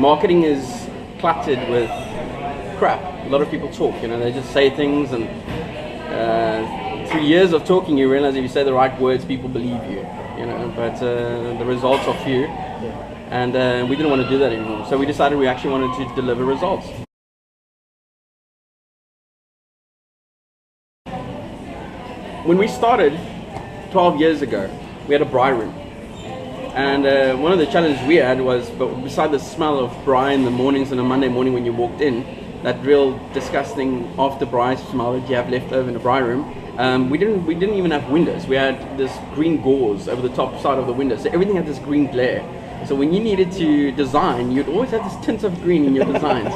marketing is cluttered with crap. A lot of people talk, they just say things, and through years of talking, you realize if you say the right words, people believe you, but the results are few, and we didn't want to do that anymore. So we decided we actually wanted to deliver results. When we started 12 years ago, we had a braai room. And one of the challenges we had was, beside the smell of braai in the mornings on a Monday morning when you walked in, that real disgusting after braai smell that you have left over in the braai room, we didn't even have windows. We had this green gauze over the top side of the window, so everything had this green glare. So when you needed to design, you'd always have this tint of green in your designs.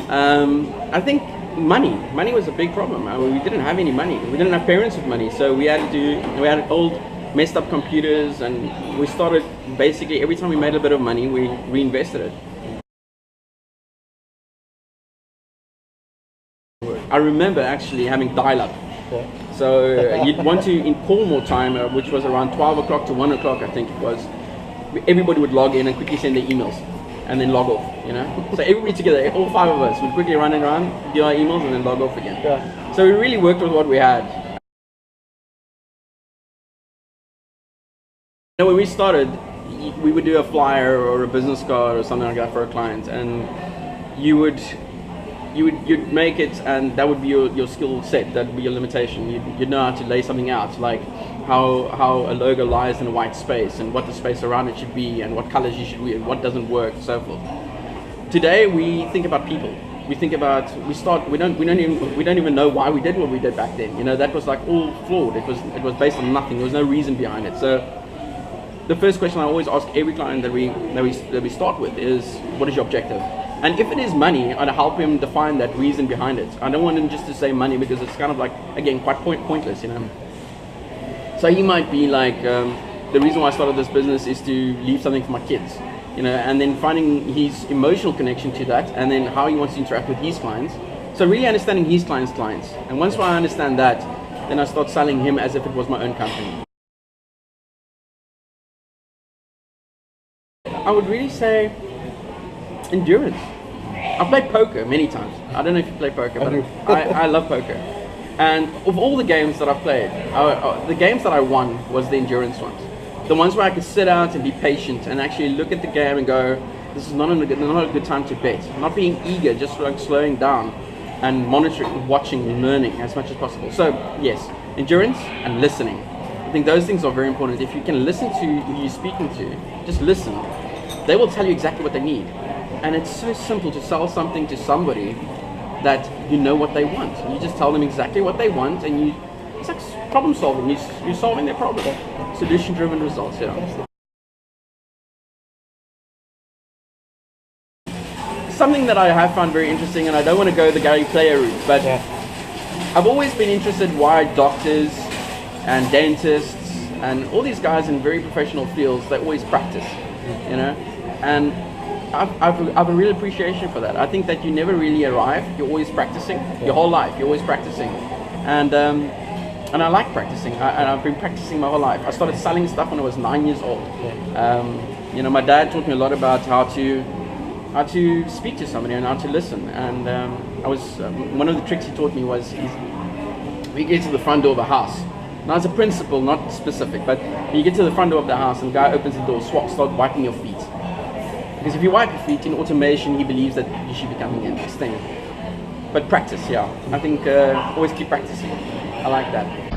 I think money was a big problem. We didn't have any money. We didn't have parents with money, so we had old messed up computers, and we started basically every time we made a bit of money, we reinvested it. I remember actually having dial-up. So you'd want to, in Cornwall time, which was around 12 o'clock to 1 o'clock, I think it was, everybody would log in and quickly send their emails and then log off, So everybody together, all 5 of us, would quickly run around, do our emails, and then log off again. So we really worked with what we had. When we started, we would do a flyer or a business card or something like that for a client, and you'd make it, and that would be your skill set. That would be your limitation. You'd know how to lay something out, like how a logo lies in a white space, and what the space around it should be, and what colors you should wear, and what doesn't work, and so forth. Today we think about people. We don't even know why we did what we did back then. That was like all flawed. It was based on nothing. There was no reason behind it. So the first question I always ask every client that we start with is, what is your objective? And if it is money, I'd help him define that reason behind it. I don't want him just to say money, because it's kind of like, again, quite pointless, So he might be like, the reason why I started this business is to leave something for my kids, and then finding his emotional connection to that, and then how he wants to interact with his clients. So really understanding his clients. And once I understand that, then I start selling him as if it was my own company. I would really say endurance. I've played poker many times. I don't know if you play poker, but I love poker. And of all the games that I've played, the games that I won was the endurance ones. The ones where I could sit out and be patient and actually look at the game and go, this is not a good time to bet. Not being eager, just like slowing down and monitoring, watching, and learning as much as possible. So yes, endurance and listening. I think those things are very important. If you can listen to who you're speaking to, just listen. They will tell you exactly what they need. And it's so simple to sell something to somebody that you know what they want. You just tell them exactly what they want, and it's like problem solving. You're solving their problem. Solution-driven results, Something that I have found very interesting, and I don't want to go the Gary Player route, but I've always been interested why doctors and dentists and all these guys in very professional fields, they always practice, and I've a real appreciation for that. I think that you never really arrive. You're always practicing. Your whole life, you're always practicing. And I like practicing. And I've been practicing my whole life. I started selling stuff when I was 9 years old. My dad taught me a lot about how to speak to somebody and how to listen. And one of the tricks he taught me was, we get to the front door of a house. Now, it's a principle, not specific, but you get to the front door of the house and the guy opens the door, start wiping your feet. Because if you wipe your feet, in automation, he believes that you should be coming in, staying. But practice, I think always keep practicing. I like that.